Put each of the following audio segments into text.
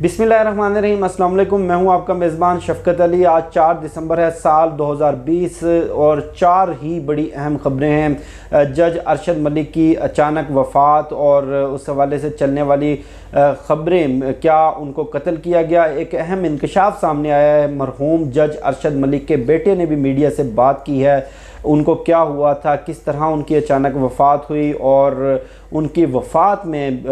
बिस्मिल्लाहिर्रहमानिर्रहीम, अस्सलाम वालेकुम। मैं हूं आपका मेज़बान शफ़क़त अली। आज 4 दिसंबर है, साल 2020 और 4 ही बड़ी अहम ख़बरें हैं। जज अरशद मलिक की अचानक वफ़ात और उस हवाले से चलने वाली ख़बरें, क्या उनको कत्ल किया गया। एक अहम इंकशाफ सामने आया है। मरहूम जज अरशद मलिक के बेटे ने भी मीडिया से बात की है। उनको क्या हुआ था, किस तरह उनकी अचानक वफ़ात हुई और उनकी वफ़ात में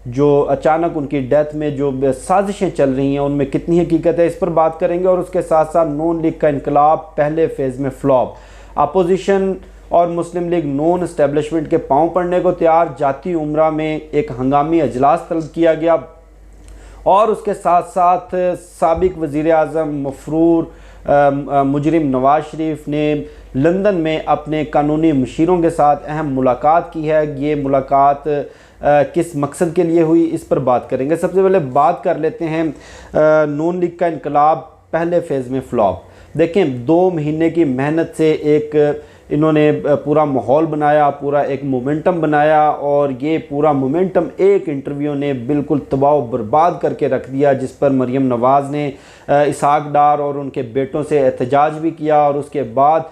जो अचानक उनकी डेथ में जो साजिशें चल रही हैं उनमें कितनी हकीकत है, इस पर बात करेंगे। और उसके साथ साथ नून लीग का इनकलाब पहले फेज़ में फ्लॉप, अपोजिशन और मुस्लिम लीग नॉन इस्टेब्लिशमेंट के पांव पड़ने को तैयार। जाती उम्रा में एक हंगामी अजलास तलब किया गया और उसके साथ साथ साबिक वज़ीर आज़म मफरूर मुजरिम नवाज शरीफ ने लंदन में अपने कानूनी मशीरों के साथ अहम मुलाकात की है। ये मुलाकात किस मकसद के लिए हुई, इस पर बात करेंगे। सबसे पहले बात कर लेते हैं नून लीग का इनकलाब पहले फेज़ में फ्लॉप। देखें, 2 महीने की मेहनत से एक इन्होंने पूरा माहौल बनाया, पूरा एक मोमेंटम बनाया और ये पूरा मोमेंटम एक इंटरव्यू ने बिल्कुल तबाह बर्बाद करके रख दिया, जिस पर मरीम नवाज़ ने इसहाक डार और उनके बेटों से एहतजाज भी किया। और उसके बाद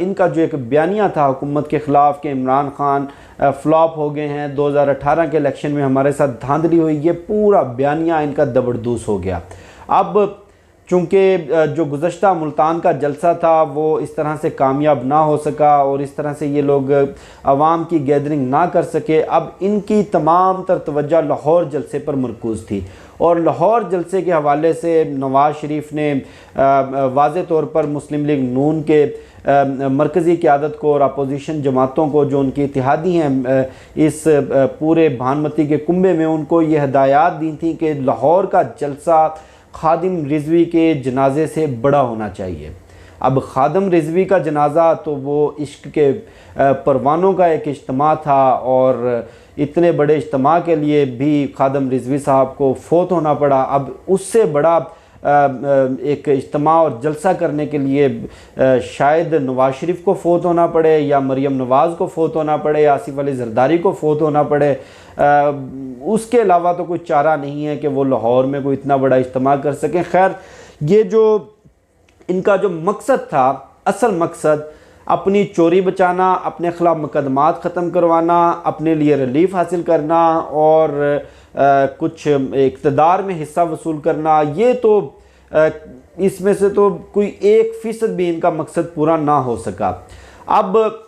इनका जो एक बयानिया था हुकूमत के ख़िलाफ़ कि इमरान खान फ्लॉप हो गए हैं, 2018 के इलेक्शन में हमारे साथ धांधली हुई, ये पूरा बयानिया इनका दबड़दूस हो गया। अब चूँकि जो गुज़श्ता मुल्तान का जलसा था वो इस तरह से कामयाब ना हो सका और इस तरह से ये लोग आवाम की गैदरिंग ना कर सके, अब इनकी तमाम तर तवज्जो लाहौर जलसे पर मरकूज़ थी। और लाहौर जलसे के हवाले से नवाज़ शरीफ ने वाज़े तौर पर मुस्लिम लीग नून के मरकज़ी क़यादत को और अपोजिशन जमातों को, जो उनकी इत्तेहादी हैं इस पूरे भानमती के कुंबे में, उनको ये हदायत दी थी कि लाहौर का जलसा खादिम रिजवी के जनाजे से बड़ा होना चाहिए। अब खादिम रिजवी का जनाजा तो वो इश्क के परवानों का एक इज्तिमा था और इतने बड़े इज्तिमा के लिए भी खादिम रिजवी साहब को फोत होना पड़ा। अब उससे बड़ा एक इज्तिमा और जलसा करने के लिए शायद नवाज शरीफ को फोत होना पड़े या मरीम नवाज़ को फोत होना पड़े या आसिफ अली जरदारी को फोत होना पड़े। उसके अलावा तो कोई चारा नहीं है कि वो लाहौर में कोई इतना बड़ा इज्तिमा कर सकें। खैर, ये जो इनका जो मकसद था, असल मकसद अपनी चोरी बचाना, अपने ख़िलाफ़ मुकदमात ख़त्म करवाना, अपने लिए रिलीफ हासिल करना और कुछ इक़्तिदार में हिस्सा वसूल करना, ये तो इसमें से तो कोई 1% भी इनका मकसद पूरा ना हो सका। अब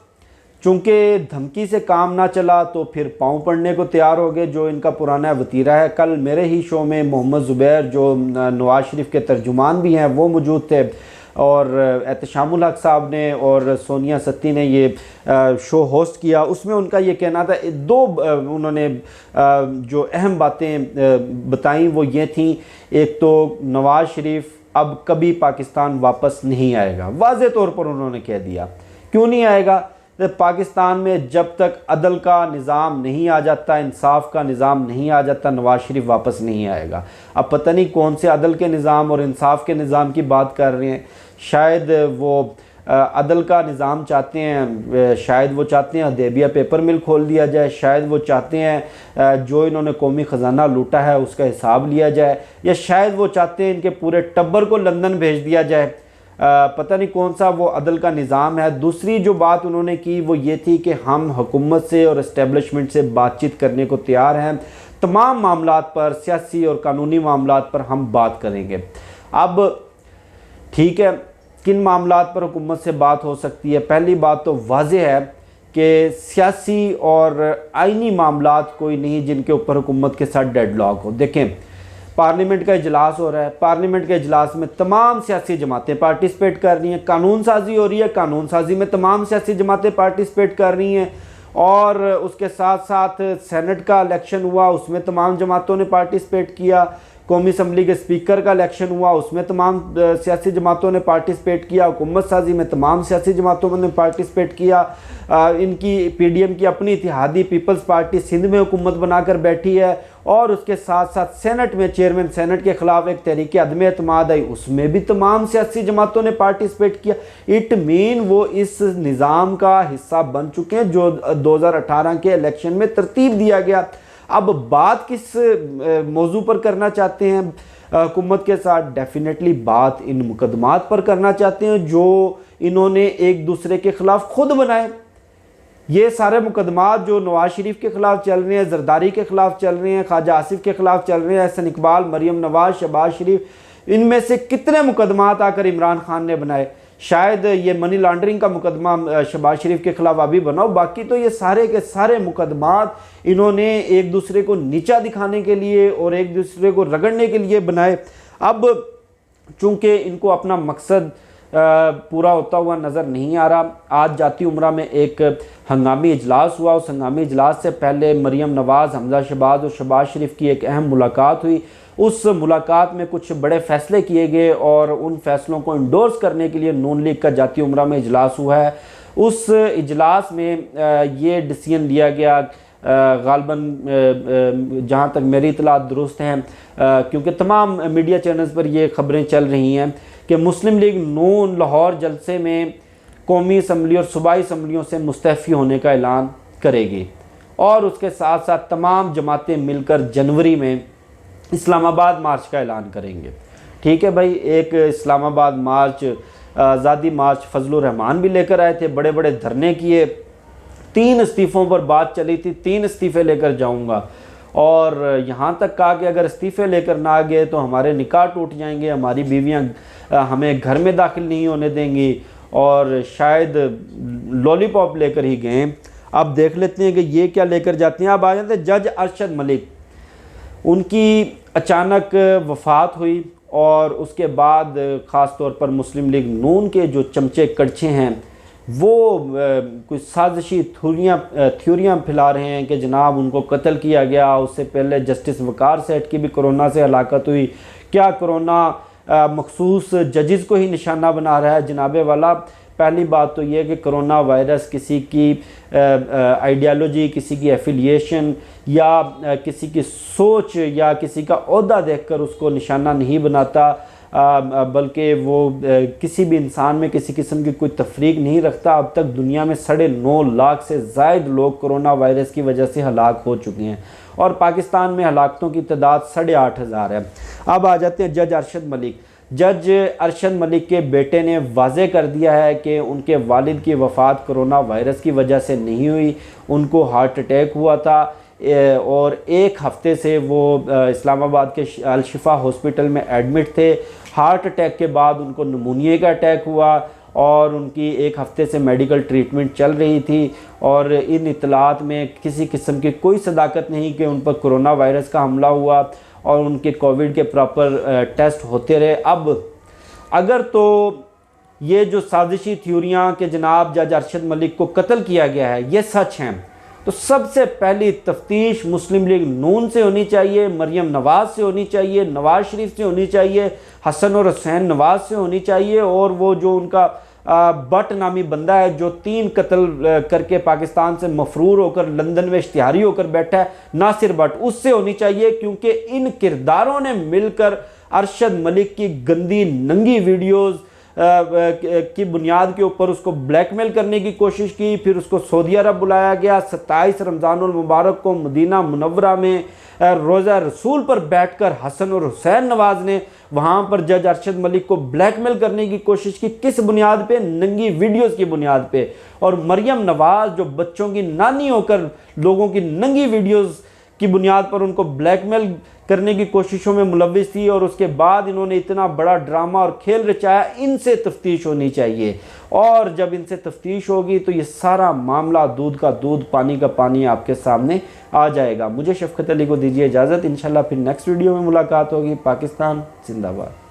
चूँकि धमकी से काम ना चला तो फिर पाँव पड़ने को तैयार हो गए, जो इनका पुराना वतीरा है। कल मेरे ही शो में मोहम्मद ज़ुबैर, जो नवाज शरीफ के तर्जुमान भी हैं, वो मौजूद थे और एहतशामुल हक साहब ने और सोनिया सत्ती ने ये शो होस्ट किया। उसमें उनका ये कहना था, उन्होंने जो अहम बातें बताई वो ये थी, एक तो नवाज शरीफ अब कभी पाकिस्तान वापस नहीं आएगा। वाज़े तौर पर उन्होंने कह दिया। क्यों नहीं आएगा? तो पाकिस्तान में जब तक अदल का निज़ाम नहीं आ जाता, इंसाफ का निज़ाम नहीं आ जाता, नवाज शरीफ वापस नहीं आएगा। अब पता नहीं कौन से अदल के निज़ाम और इंसाफ के निज़ाम की बात कर रहे हैं। शायद वो अदल का निज़ाम चाहते हैं, शायद वो चाहते हैं हदैबिया पेपर मिल खोल दिया जाए, शायद वो चाहते हैं जो इन्होंने कौमी ख़जाना लूटा है उसका हिसाब लिया जाए, या शायद वो चाहते हैं इनके पूरे टब्बर को लंदन भेज दिया जाए। पता नहीं कौन सा वो अदल का निज़ाम है। दूसरी जो बात उन्होंने की वो ये थी कि हम हुकूमत से और इस्टेब्लिशमेंट से बातचीत करने को तैयार हैं, तमाम मामलात पर, सियासी और कानूनी मामलात पर हम बात करेंगे। अब ठीक है, किन मामलात पर हुकूमत से बात हो सकती है? पहली बात तो वाज़ेह है कि सियासी और आइनी मामलात कोई नहीं जिनके ऊपर हुकूमत के साथ डेडलॉक हो। देखें, पार्लियामेंट का इजलास हो रहा है, पार्लियामेंट के इजलास में तमाम सियासी जमातें पार्टिसिपेट कर रही हैं, कानून साजी हो रही है, कानून साजी में तमाम सियासी जमातें पार्टिसिपेट कर रही हैं और उसके साथ साथ सेनेट का इलेक्शन हुआ, उसमें तमाम जमातों ने पार्टिसिपेट किया। कौमी असम्बली के स्पीकर का इलेक्शन हुआ, उसमें तमाम सियासी जमातों ने पार्टिसिपेट किया। हुकूमत साजी में तमाम सियासी जमातों ने पार्टिसिपेट किया। इनकी PDM की अपनी इत्तेहादी पीपल्स पार्टी सिंध में हुकूमत बनाकर बैठी है और उसके साथ साथ सेनेट में चेयरमैन सेनेट के ख़िलाफ़ एक तहरीक अदम एतमाद आई, उसमें भी तमाम सियासी जमातों ने पार्टिसिपेट किया। इट मीन वो इस निज़ाम का हिस्सा बन चुके हैं जो 2018 के इलेक्शन में तरतीब दिया गया। अब बात किस मौजू पर करना चाहते हैं हुकूमत के साथ? डेफिनेटली बात इन मुकदमात पर करना चाहते हैं जो इन्होंने एक दूसरे के ख़िलाफ़ खुद बनाए। ये सारे मुकदमात जो नवाज शरीफ के ख़िलाफ़ चल रहे हैं, जरदारी के ख़िलाफ़ चल रहे हैं, ख्वाजा आसिफ के ख़िलाफ़ चल रहे हैं, एहसन इकबाल, मरियम नवाज, शहबाज शरीफ, इनमें से कितने मुकदमात आकर इमरान खान ने बनाए? शायद ये मनी लॉन्ड्रिंग का मुकदमा शहबाज शरीफ के ख़िलाफ़ अभी बनाओ, बाकी तो ये सारे के सारे मुकदमात इन्होंने एक दूसरे को नीचा दिखाने के लिए और एक दूसरे को रगड़ने के लिए बनाए। अब चूँकि इनको अपना मकसद पूरा होता हुआ नज़र नहीं आ रहा, आज जाती उम्रा में एक हंगामी इजलास हुआ। उस हंगामी इजलास से पहले मरियम नवाज़, हमजा शहबाज और शहबाज शरीफ की एक अहम मुलाकात हुई। उस मुलाकात में कुछ बड़े फ़ैसले किए गए और उन फैसलों को इंडोर्स करने के लिए नून लीग का जाती उम्रा में इजलास हुआ है। उस इजलास में ये डिसीजन लिया गया, गालबन जहाँ तक मेरी इतलात दुरुस्त हैं, क्योंकि तमाम मीडिया चैनल्स पर ये ख़बरें चल रही हैं कि मुस्लिम लीग नून लाहौर जलसे में कौमी असम्बली और सूबाई असम्बलियों से मुस्तफ़ी होने का ऐलान करेगी और उसके साथ साथ तमाम जमातें मिलकर जनवरी में इस्लामाबाद मार्च का ऐलान करेंगे। ठीक है भाई, एक इस्लामाबाद मार्च, आज़ादी मार्च फजलुर रहमान भी लेकर आए थे, बड़े बड़े धरने किए, 3 इस्तीफ़ों पर बात चली थी, 3 इस्तीफ़े लेकर जाऊंगा और यहाँ तक कहा कि अगर इस्तीफ़े लेकर ना गए तो हमारे निकाह टूट जाएंगे, हमारी बीवियाँ हमें घर में दाखिल नहीं होने देंगी और शायद लॉलीपॉप लेकर ही गए। अब देख लेते हैं कि ये क्या लेकर जाते हैं। अब आ जाते हैं जज अरशद मलिक, उनकी अचानक वफ़ात हुई और उसके बाद ख़ास तौर पर मुस्लिम लीग नून के जो चमचे कड़छे हैं वो कुछ साजिशी थ्योरियाँ फैला रहे हैं कि जनाब उनको कत्ल किया गया, उससे पहले जस्टिस वकार सेठ की भी कोरोना से हलाकत हुई, क्या कोरोना मखसूस जजेस को ही निशाना बना रहा है? जनाबे वाला, पहली बात तो ये कि कोरोना वायरस किसी की आइडियालॉजी, किसी की एफिलिएशन या किसी की सोच या किसी का ओहदा देखकर उसको निशाना नहीं बनाता, बल्कि वो किसी भी इंसान में किसी किस्म की कोई तफरीक नहीं रखता। अब तक दुनिया में 9.5 लाख से ज़ायद लोग कोरोना वायरस की वजह से हलाक हो चुके हैं और पाकिस्तान में हलाकतों की तादाद 8,500 है। अब आ जाते हैं जज अरशद मलिक। जज अरशद मलिक के बेटे ने वाज़े कर दिया है कि उनके वालिद की वफ़ात कोरोना वायरस की वजह से नहीं हुई, उनको हार्ट अटैक हुआ था और 1 हफ़्ते से वो इस्लामाबाद के अल-शिफा हॉस्पिटल में एडमिट थे। हार्ट अटैक के बाद उनको निमोनिया का अटैक हुआ और उनकी 1 हफ़्ते से मेडिकल ट्रीटमेंट चल रही थी और इन इतलात में किसी किस्म की कोई सदाकत नहीं कि उन पर कोरोना वायरस का हमला हुआ और उनके कोविड के प्रॉपर टेस्ट होते रहे। अब अगर तो ये जो साजिशी थ्योरियाँ कि जनाब जज अरशद मलिक को कत्ल किया गया है ये सच हैं, तो सबसे पहली तफ्तीश मुस्लिम लीग नून से होनी चाहिए, मरियम नवाज़ से होनी चाहिए, नवाज़ शरीफ से होनी चाहिए, हसन और हुसैन नवाज़ से होनी चाहिए और वो जो उनका बट नामी बंदा है जो 3 कत्ल करके पाकिस्तान से मफरूर होकर लंदन में इश्तिहारी होकर बैठा है, नासिर बट, उससे होनी चाहिए, क्योंकि इन किरदारों ने मिलकर अरशद मलिक की गंदी नंगी वीडियोज़ की बुनियाद के ऊपर उसको ब्लैकमेल करने की कोशिश की। फिर उसको सऊदी अरब बुलाया गया। 27 रमज़ानुल मुबारक को मदीना मुनव्वरा में रोज़ा रसूल पर बैठकर हसन और हुसैन नवाज़ ने वहाँ पर जज अरशद मलिक को ब्लैकमेल करने की कोशिश की। किस बुनियाद पे? नंगी वीडियोज़ की बुनियाद पे। और मरियम नवाज़ जो बच्चों की नानी होकर लोगों की नंगी वीडियोज़ की बुनियाद पर उनको ब्लैकमेल करने की कोशिशों में मुलव्विस थी और उसके बाद इन्होंने इतना बड़ा ड्रामा और खेल रचाया। इनसे तफ्तीश होनी चाहिए और जब इनसे तफ्तीश होगी तो ये सारा मामला दूध का दूध पानी का पानी आपके सामने आ जाएगा। मुझे शफकत अली को दीजिए इजाज़त, इंशाल्लाह फिर नेक्स्ट वीडियो में मुलाकात होगी। पाकिस्तान जिंदाबाद।